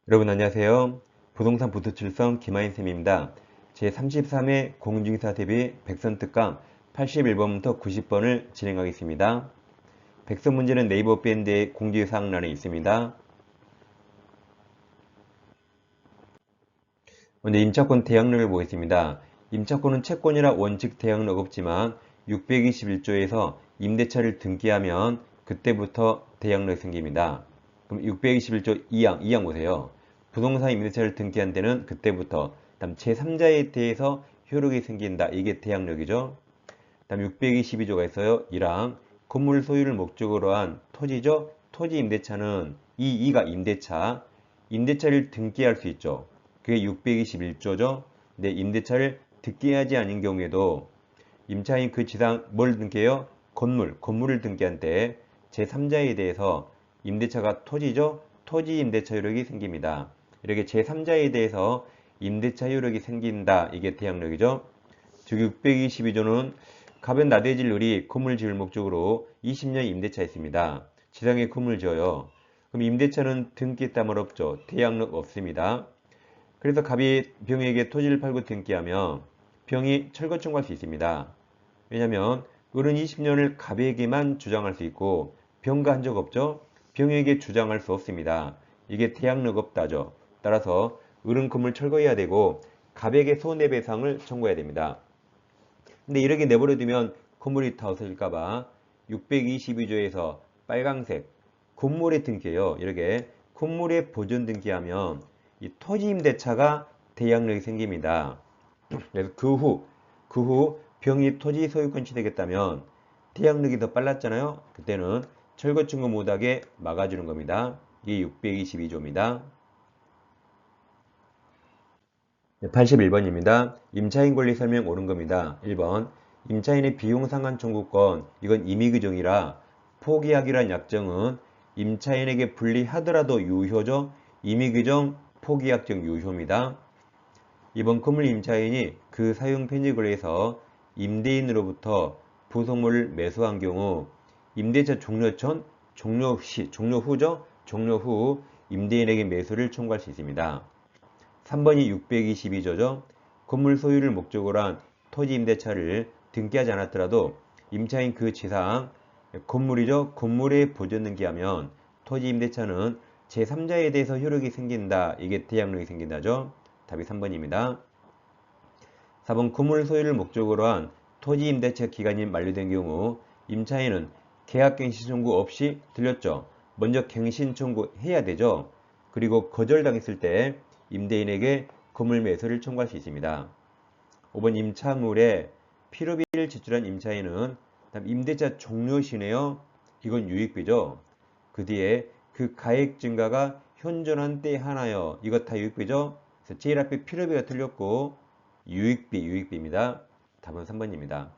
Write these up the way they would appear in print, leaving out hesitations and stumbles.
여러분 안녕하세요. 부동산 부두출성 김하인쌤입니다. 제33회 공중기사 대비 백선 특강 81번부터 90번을 진행하겠습니다. 백선 문제는 네이버 밴드의 공지사항란에 있습니다. 먼저 임차권 대항력을 보겠습니다. 임차권은 채권이라 원칙 대항력 없지만 621조에서 임대차를 등기하면 그때부터 대항력이 생깁니다. 그럼 621조 2항 보세요. 부동산 임대차를 등기한 데는 그때부터 다음 제3자에 대해서 효력이 생긴다. 이게 대항력이죠. 다음 622조가 있어요. 1항 건물 소유를 목적으로 한 토지죠. 토지 임대차는 이가 임대차를 등기할 수 있죠. 그게 621조죠. 근데 임대차를 등기하지 않은 경우에도 임차인 그 지상 뭘 등기해요? 건물을 등기한 때 제3자에 대해서 임대차가 토지죠? 토지 임대차 효력이 생깁니다. 이렇게 제3자에 대해서 임대차 효력이 생긴다. 이게 대항력이죠. 즉 622조는 가변 나대질률이 건물 지을 목적으로 20년 임대차 있습니다. 지상에 건물 지어요. 그럼 임대차는 등기했다 말 없죠. 대항력 없습니다. 그래서 갑이 병에게 토지를 팔고 등기하면 병이 철거 청구할 수 있습니다. 왜냐하면 을은 20년을 갑에게만 주장할 수 있고 병과 한 적 없죠. 병에게 주장할 수 없습니다. 이게 대항력 없다죠. 따라서 을은 건물 철거해야 되고 갑에게 손해배상을 청구해야 됩니다. 근데 이렇게 내버려 두면 건물이 다 없어질까봐 622조에서 빨강색 건물에 등기해요. 이렇게 건물에 보존 등기하면 이 토지 임대차가 대항력이 생깁니다. 그래서 그 후 병이 토지 소유권 취득했다면 대항력이 더 빨랐잖아요. 그때는 철거 청구 못하게 막아주는 겁니다. 이게 622조입니다. 81번입니다. 임차인 권리 설명 옳은 겁니다. 1번 임차인의 비용 상환 청구권 이건 임의규정이라 포기하기란 약정은 임차인에게 불리하더라도 유효죠. 임의규정 포기약정 유효입니다. 2번 건물 임차인이 그 사용 편의 권리에서 임대인으로부터 부속물을 매수한 경우 임대차 종료 후 임대인에게 매수를 청구할 수 있습니다. 3번이 622조죠. 건물 소유를 목적으로 한 토지 임대차를 등기하지 않았더라도 임차인 그 지상 건물이죠. 건물에 보존 등기하면 토지 임대차는 제3자에 대해서 효력이 생긴다. 이게 대항력이 생긴다죠. 답이 3번입니다. 4번 건물 소유를 목적으로 한 토지 임대차 기간이 만료된 경우 임차인은 계약갱신 청구 없이 들렸죠. 먼저 갱신 청구해야 되죠. 그리고 거절당했을 때 임대인에게 건물 매수를 청구할 수 있습니다. 5번 임차물에 필요비를 지출한 임차인은 임대차 종료 시네요. 이건 유익비죠. 그 뒤에 그 가액 증가가 현존한 때 하나요. 이것 다 유익비죠. 그래서 제일 앞에 필요비가 틀렸고 유익비입니다. 답은 3번입니다.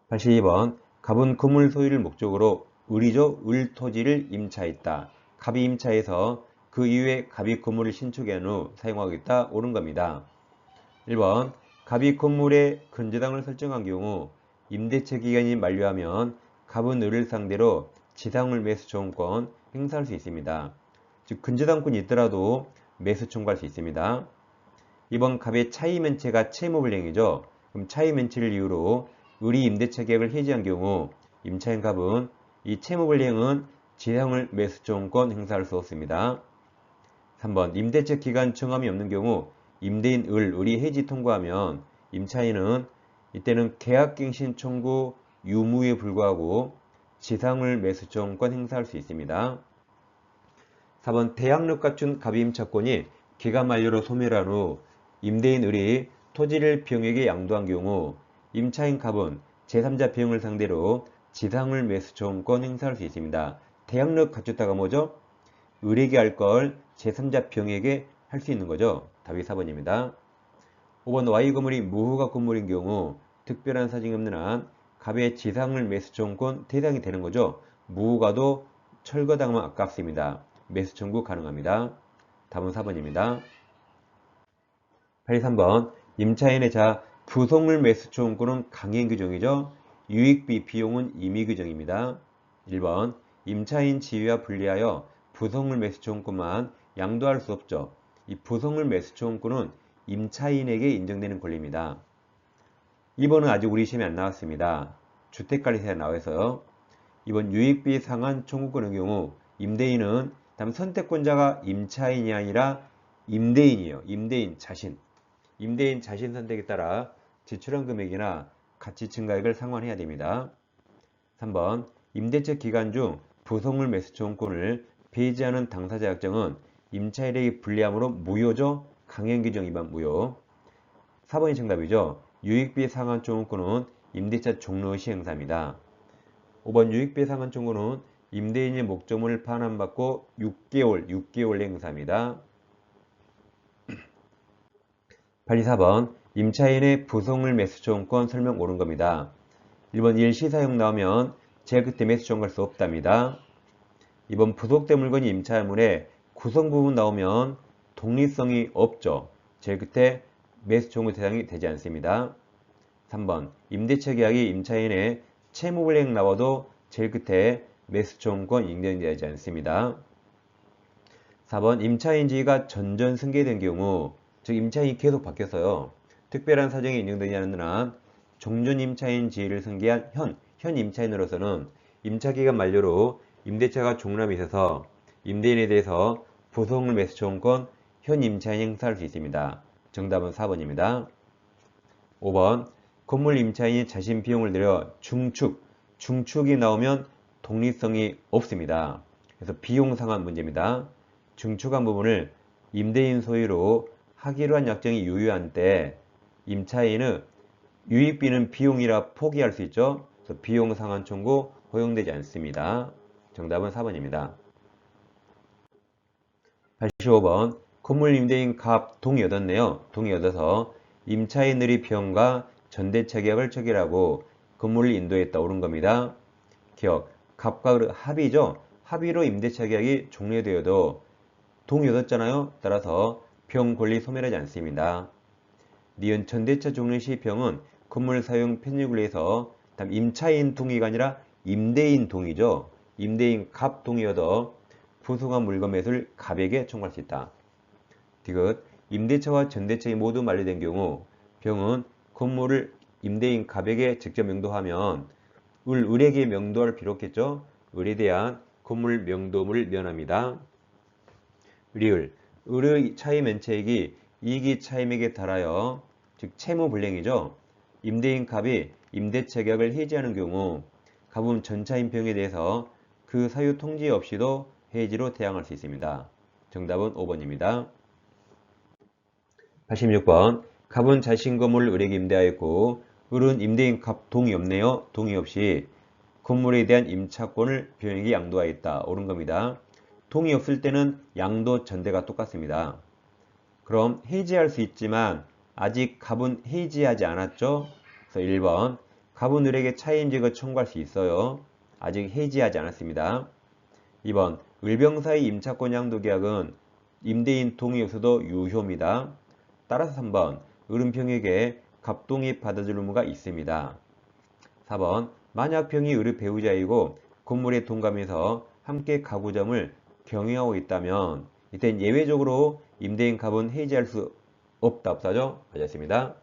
82번 갑은 건물 소유를 목적으로 을 토지를 임차했다. 갑이 임차해서 그 이후에 갑이 건물을 신축한 후 사용하겠다. 옳은 겁니다. 1번 갑이 건물에 근저당을 설정한 경우 임대차 기간이 만료하면 갑은 을을 상대로 지상물 매수 청구권 행사할 수 있습니다. 즉 근저당권이 있더라도 매수 청구할 수 있습니다. 2번 갑의 차이면체가 채무불이행이죠. 그럼 차이면체를 이유로 을이 임대차 계약을 해지한 경우 임차인 갑은 이 채무불이행은 지상물 매수 청구권 행사할 수 없습니다. 3번 임대차 기간 정함이 없는 경우 임대인 을이 해지 통과하면 임차인은 이때는 계약갱신 청구 유무에 불구하고 지상물 매수 청구권 행사할 수 있습니다. 4번 대항력 갖춘 갑이 임차권이 기간 만료로 소멸한 후 임대인 을이 토지를 병에게 양도한 경우 임차인 갑은 제3자 병을 상대로 지상물 매수 청구권 행사할 수 있습니다. 대항력 갖췄다가 뭐죠? 을에게 할 걸 제3자 병에게 할 수 있는 거죠. 답이 4번입니다. 5번 Y 건물이 무허가 건물인 경우 특별한 사정이 없는 한 갑의 지상물 매수 청구권 대상이 되는 거죠. 무허가도 철거당하면 아깝습니다. 매수 청구 가능합니다. 답은 4번입니다. 83번 임차인의 부속물 매수 청구권은 강행 규정이죠. 유익비 비용은 임의 규정입니다. 1번 임차인 지위와 분리하여 부속물 매수청구권만 양도할 수 없죠. 이 부속물 매수청구권은 임차인에게 인정되는 권리입니다. 2번은 아직 우리 시험에 안 나왔습니다. 주택관리세가 나와서요. 이번 유익비 상환 청구권의 경우 임대인은 다음 선택권자가 임차인이 아니라 임대인이에요. 임대인 자신. 임대인 자신 선택에 따라 지출한 금액이나 가치 증가액을 상환해야 됩니다. 3번 임대차 기간 중 부속물 매수 청구권을 폐지하는 당사자 약정은 임차인에게 불리함으로 무효죠. 강행규정 위반 무효. 4번이 정답이죠. 유익비 상환 청구권은 임대차 종료 시 행사입니다. 5번 유익비 상환 청구는 임대인의 목적물을 반환받고 6개월 행사입니다. 84번 임차인의 부속물 매수 청구권 설명 옳은 겁니다. 1번 일시사용 나오면 제일 끝에 매수 청구할 수 없답니다. 2번 부속된 물건이 임차물에 구성 부분 나오면 독립성이 없죠. 제일 끝에 매수 청구 대상이 되지 않습니다. 3번 임대차 계약이 임차인의 채무불이행 나와도 제일 끝에 매수 청구권 인정되지 않습니다. 4번 임차인 지위가 전전 승계된 경우 즉 임차인이 계속 바뀌었어요. 특별한 사정이 인정되지 않는 한 종전 임차인 지위를 승계한 현 임차인으로서는 임차기간 만료로 임대차가 종료함에 있어서 임대인에 대해서 부속물 매수 청구권 현 임차인이 행사할 수 있습니다. 정답은 4번입니다. 5번 건물 임차인이 자신 비용을 들여 중축이 나오면 독립성이 없습니다. 그래서 비용 상환 문제입니다. 중축한 부분을 임대인 소유로 하기로 한 약정이 유효한 때 임차인은 유익비는 비용이라 포기할 수 있죠. 그래서 비용 상환 청구 허용되지 않습니다. 정답은 4번입니다. 85번 건물 임대인 갑 동의 얻었네요. 동의 얻어서 임차인들의 비용과 전대차 계약을 체결하고 건물을 인도했다. 옳은 겁니다. 기억 갑과 합의죠. 합의로 임대차 계약이 종료되어도 동의 얻었잖아요. 따라서 병 권리 소멸하지 않습니다. 니은 전대차 종료 시 병은 건물 사용 편입을 위해서 임차인 동의가 아니라 임대인 동의죠. 임대인 갑 동의 얻어 부속한 물건 매수를 갑에게 청구할 수 있다. 디귿 임대차와 전대차가 모두 만료된 경우 병은 건물을 임대인 갑에게 직접 명도하면 을에게 명도할 필요 없겠죠. 을에 대한 건물 명도물을 면합니다. 리을 을의 차임 면책이 이익이 차임액에 달하여 즉 채무불이행이죠. 임대인 갑이 임대차 계약을 해지하는 경우 갑은 전차인 병에 대해서 그 사유 통지 없이도 해지로 대항할 수 있습니다. 정답은 5번입니다. 86번 갑은 자신 건물을 을에게 임대하였고 을은 임대인 갑 동의 없네요. 동의 없이 건물에 대한 임차권을 병에게 양도하였다. 옳은 겁니다. 동의 없을 때는 양도 전대가 똑같습니다. 그럼 해지할 수 있지만 아직 갑은 해지하지 않았죠. 그래서 1번 갑은 을에게 차임제거 청구할 수 있어요. 아직 해지하지 않았습니다. 2번 을병 사이 임차권 양도 계약은 임대인 동의 없어도 유효입니다. 따라서 3번 을은 병에게 갑 동의 받아줄 의무가 있습니다. 4번 만약 병이 을의 배우자이고 건물에 동감해서 함께 가구점을 경영하고 있다면 이땐 예외적으로 임대인 갑은 해지할 수 없다죠? 맞았습니다.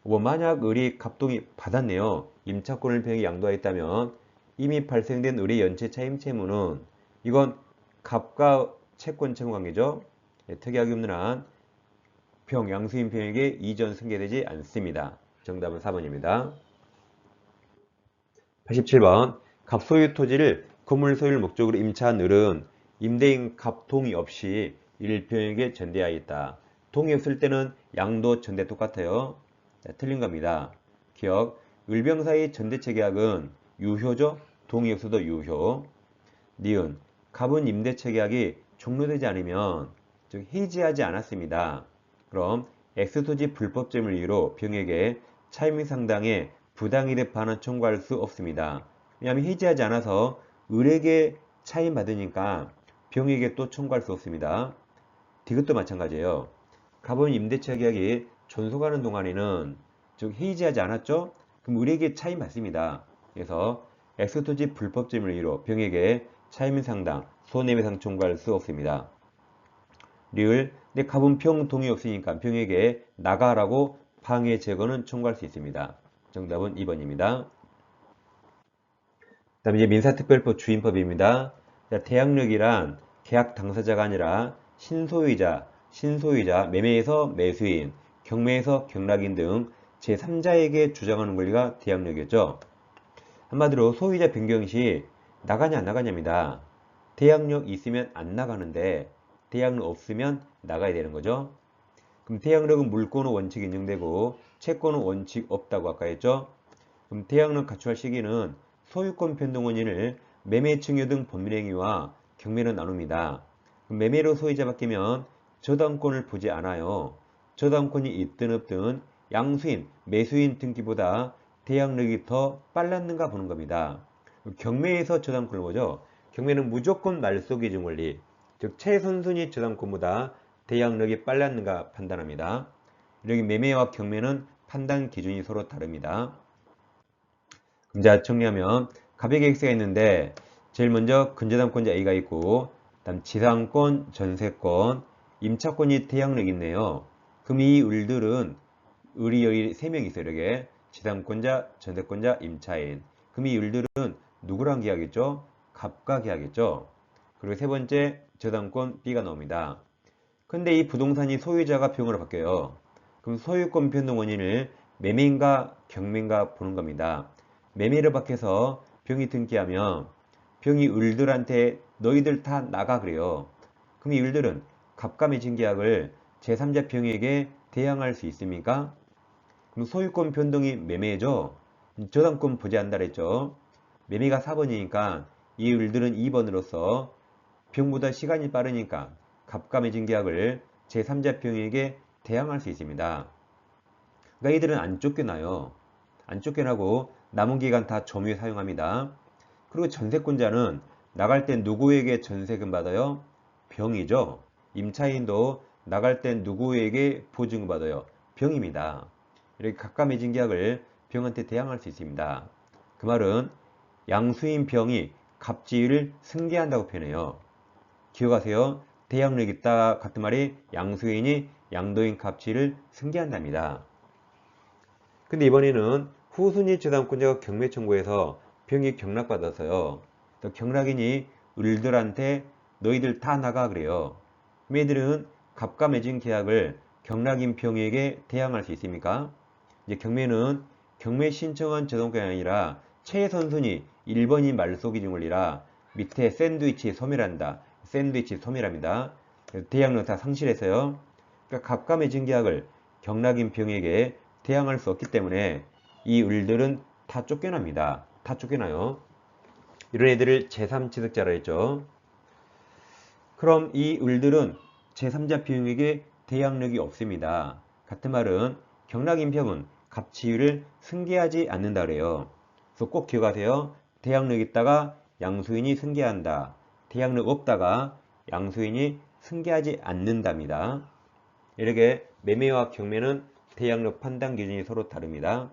5번 만약 을이 갑동의 받았네요. 임차권을 병이 양도하였다면 이미 발생된 을의 연체 차임 채무는 이건 갑과 채권 채무 관계죠. 특이하게 없는 한 병 양수인 병에게 이전 승계되지 않습니다. 정답은 4번입니다. 87번 갑 소유 토지를 건물 소유를 목적으로 임차한 을은 임대인 갑 동의 없이 일병에게 전대하였다. 동의 없을 때는 양도 전대 똑같아요. 자, 틀린 겁니다. 기억 을병 사이 전대체 계약은 유효죠. 동의 없어도 유효. 니은 갑은 임대차 계약이 종료되지 않으면 즉 해지하지 않았습니다. 그럼 X토지 불법점을 이유로 병에게 차임 상당의 부당이득 반환 청구할 수 없습니다. 왜냐하면 해지하지 않아서 을에게 차임 받으니까 병에게 또 청구할 수 없습니다. 디귿도 마찬가지예요. 갑은 임대차 계약이 존속하는 동안에는 즉 해지하지 않았죠? 그럼 을에게 차임 받습니다. 그래서 X토지 불법점을 이유로 병에게 차임상당, 손해배상 청구할 수 없습니다. 리을, 내 갑은 평 동의 없으니까 평에게 나가라고 방해 제거는 청구할 수 있습니다. 정답은 2번입니다. 다음 이제 민사특별법 주임법입니다. 자, 대항력이란 계약 당사자가 아니라 신소유자, 매매에서 매수인, 경매에서 경락인 등 제3자에게 주장하는 권리가 대항력이었죠. 한마디로 소유자 변경 시 나가냐 안 나가냐입니다. 대항력 있으면 안 나가는데 대항력 없으면 나가야 되는 거죠. 그럼 대항력은 물권의 원칙이 인정되고 채권은 원칙 없다고 아까 했죠. 그럼 대항력 갖추할 시기는 소유권 변동 원인을 매매 증여 등 법률행위와 경매로 나눕니다. 그럼 매매로 소유자 바뀌면 저당권을 보지 않아요. 저당권이 있든 없든 양수인, 매수인 등기보다 대항력이 더 빨랐는가 보는 겁니다. 경매에서 저당권을 보죠. 경매는 무조건 말소기준 권리, 즉 최선순위 저당권보다 대항력이 빨랐는가 판단합니다. 여기 매매와 경매는 판단 기준이 서로 다릅니다. 그럼 자 정리하면 갑의 계획세가 있는데 제일 먼저 근저당권자 A가 있고 다음 지상권, 전세권, 임차권이 대항력이 있네요. 그럼 이 을들은 을이 여기 3명 있어요. 이렇게 지상권자, 전세권자, 임차인. 그럼 이 을들은 누구랑 계약했죠? 갑과 계약했죠. 그리고 세 번째 저당권 B가 나옵니다. 근데 이 부동산이 소유자가 병으로 바뀌어요. 그럼 소유권 변동 원인을 매매인가 경매인가 보는 겁니다. 매매를 밖에서 병이 등기하면 병이 을들한테 너희들 다 나가 그래요. 그럼 이 을들은 갑과 맺은 계약을 제3자 병에게 대항할 수 있습니까? 그럼 소유권 변동이 매매죠. 저당권 보지 않는다 그랬죠. 매매가 4번이니까 이 을들은 2번으로서 병보다 시간이 빠르니까 갑과 맺은 계약을 제3자 병에게 대항할 수 있습니다. 그러니까 이들은 안 쫓겨나요. 안 쫓겨나고 남은 기간 다 점유에 사용합니다. 그리고 전세권자는 나갈 땐 누구에게 전세금 받아요? 병이죠. 임차인도 나갈 땐 누구에게 보증금 받아요? 병입니다. 이렇게 각각 맺은 계약을 병한테 대항할 수 있습니다. 그 말은 양수인 병이 갑지위를 승계한다고 표현해요. 기억하세요. 대항력 있다 같은 말이 양수인이 양도인 갑지위를 승계한답니다. 근데 이번에는 후순위 저당권자가 경매 청구해서 병이 경락받아서요. 또 경락인이 을들한테 너희들 다 나가 그래요. 얘들은 갑과 맺은 계약을 경락인 병에게 대항할 수 있습니까? 이제 경매는 경매 신청한 저당권이 아니라 최선순위 1번이 말소기준 권리라 밑에 샌드위치 소멸한다. 샌드위치 소멸합니다. 대항력 다 상실해서요. 그러니까 갑과 맺은 계약을 경락인 병에게 대항할 수 없기 때문에 이 을들은 다 쫓겨납니다. 다 쫓겨나요. 이런 애들을 제3취득자라 했죠. 그럼 이 을들은 제3자 병에게 대항력이 없습니다. 같은 말은 경락인 병은 갑지위를 승계하지 않는다 그래요. 그래서 꼭 기억하세요. 대항력 있다가 양수인이 승계한다. 대항력 없다가 양수인이 승계하지 않는답니다. 이렇게 매매와 경매는 대항력 판단 기준이 서로 다릅니다.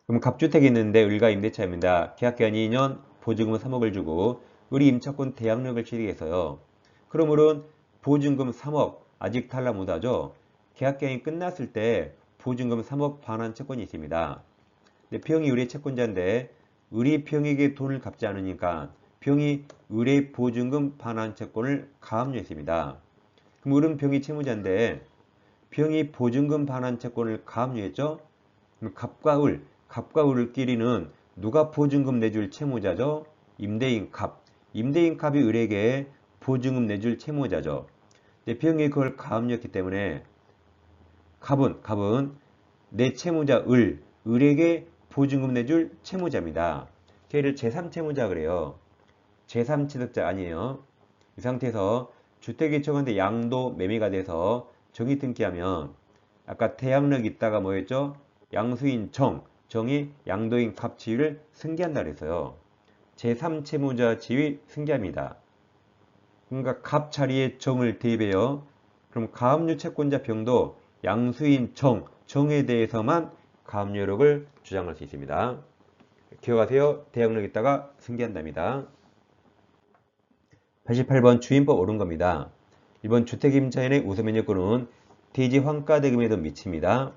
그럼 갑주택이 있는데 을과 임대차입니다. 계약기간이 2년, 보증금 3억을 주고 을이 임차권 대항력을 취득해서요. 그럼 을은 보증금 3억 아직 탈락 못하죠. 계약기간이 끝났을 때 보증금 3억 반환 채권이 있습니다. 근데 병이 을의 채권자인데 을이 병에게 돈을 갚지 않으니까 병이 을의 보증금 반환 채권을 가압류했습니다. 그럼 을은 병이 채무자인데 병이 보증금 반환 채권을 가압류했죠. 그럼 갑과 을끼리는 누가 보증금 내줄 채무자죠? 임대인 갑. 임대인 갑이 을에게 보증금 내줄 채무자죠. 병이 그걸 가압류했기 때문에 갑은 내 채무자 을에게 보증금 내줄 채무자입니다. 걔를 제3채무자 그래요. 제3취득자 아니에요. 이 상태에서 주택이 청한테 양도 매매가 돼서 정이 등기하면 아까 대항력 있다가 뭐였죠? 양수인 정이 양도인 갑 지위를 승계한다 그랬어요. 제3채무자 지위 승계합니다. 그러니까 갑 자리에 정을 대입해요. 그럼 가압류 채권자 병도 양수인 정에 대해서만 가압류력을 주장할 수 있습니다. 기억하세요. 대항력 있다가 승계한답니다. 88번 주임법 옳은 겁니다. 1번 주택임차인의 우선면역권은 대지 환가대금에도 미칩니다.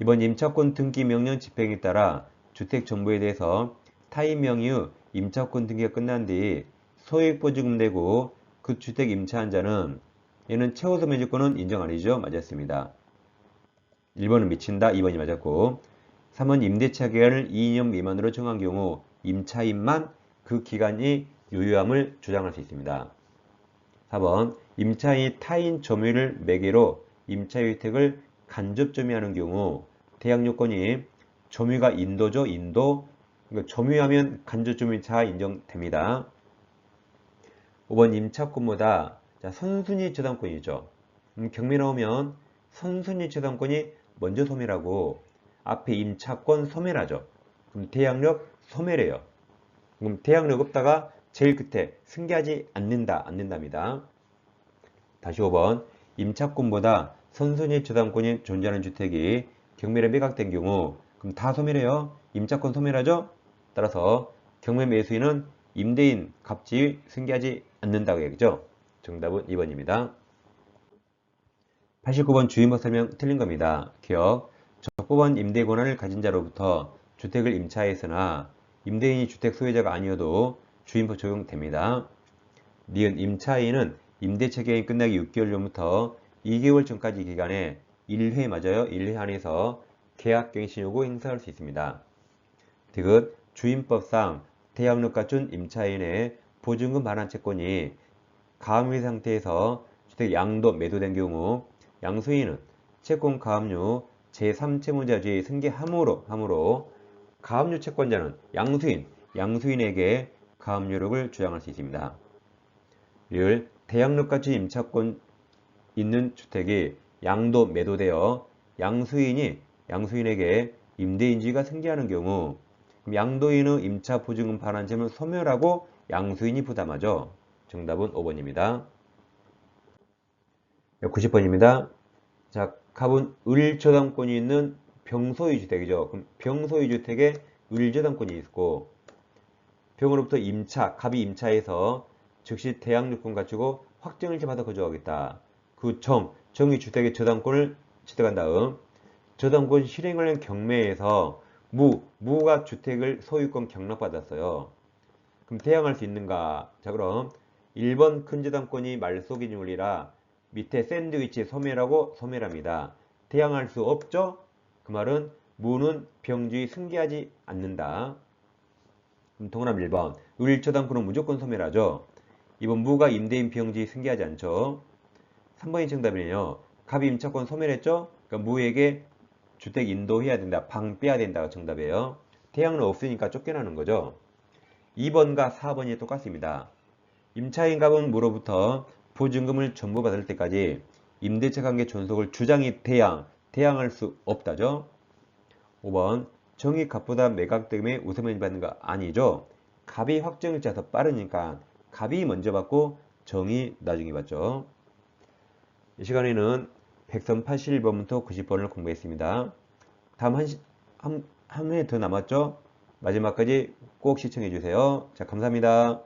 2번 임차권 등기 명령 집행에 따라 주택정보에 대해서 타인 명의의 임차권 등기가 끝난 뒤 소액보증금 내고 그 주택 임차한 자는 얘는 최우선 면적권은 인정 아니죠? 맞았습니다. 1번은 미친다. 2번이 맞았고 3번 임대차 기간을 2년 미만으로 정한 경우 임차인만 그 기간이 유효함을 주장할 수 있습니다. 4번 임차인이 타인 점유를 매개로 임차의 혜택을 간접 점유하는 경우 대항 요건이 점유가 인도죠. 인도. 그러니까 점유하면 간접 점유차 인정됩니다. 5번 임차권보다 선순위 저당권이죠. 경매 나오면 선순위 저당권이 먼저 소멸하고 앞에 임차권 소멸하죠. 그럼 대항력 소멸해요. 그럼 대항력 없다가 제일 끝에 승계하지 않는답니다. 다시 5번 임차권보다 선순위 저당권이 존재하는 주택이 경매로 매각된 경우 그럼 다 소멸해요. 임차권 소멸하죠. 따라서 경매 매수인은 임대인 갑질 승계하지 않는다고 얘기죠. 정답은 2번입니다. 89번 주임법 설명 틀린 겁니다. 기억. 적법한 임대 권한을 가진 자로부터 주택을 임차했으나 임대인이 주택 소유자가 아니어도 주임법 적용됩니다. 니은 임차인은 임대차 기간이 끝나기 6개월 전부터 2개월 전까지 기간에 1회 맞아요. 1회 안에서 계약갱신 요구 행사할 수 있습니다. 디귿 주임법상 대항력 갖춘 임차인의 보증금 반환 채권이 가압류 상태에서 주택 양도 매도된 경우 양수인은 채권 가압류 제3채무자주의 승계함으로 가압류 채권자는 양수인에게 가압류력을 주장할 수 있습니다. 를 대항력 갖춘 임차권 있는 주택이 양도 매도되어 양수인에게 임대인주의가 승계하는 경우 양도인의 임차 보증금 반환점을 소멸하고 양수인이 부담하죠. 정답은 5번입니다. 90번입니다. 자, 갑은 을저당권이 있는 병소유 주택이죠. 그럼 병소유 주택에 을저당권이 있고 병으로부터 갑이 임차해서 즉시 대항력권 갖추고 확정일자 받아 거주하겠다. 그 정의 주택의 저당권을 취득한 다음 저당권 실행을 한 경매에서 무가 주택을 소유권 경락받았어요. 그럼 대항할 수 있는가? 자, 그럼 1번 큰 저당권이 말소기준 원리라 밑에 샌드위치 소멸하고 소멸합니다. 대항할 수 없죠? 그 말은 무는 병주의 승계하지 않는다. 그럼 동그라미 1번 을저당권은 무조건 소멸하죠. 2번 무가 임대인 병주의 승계하지 않죠. 3번이 정답이네요. 갑이 임차권 소멸했죠? 그러니까 무에게 주택 인도해야 된다. 방 빼야 된다가 정답이에요. 대항은 없으니까 쫓겨나는 거죠. 2번과 4번이 똑같습니다. 임차인 갑은 무로부터 보증금을 전부 받을 때까지 임대차 관계 존속을 주장이 대항할 수 없다죠. 5번 정의 갑보다 매각 때문에 우선을 받는 거 아니죠. 갑이 확정일자 더 빠르니까 갑이 먼저 받고 정이 나중에 받죠. 이 시간에는 181번부터 90번을 공부했습니다. 다음 한 회 더 남았죠? 마지막까지 꼭 시청해 주세요. 자, 감사합니다.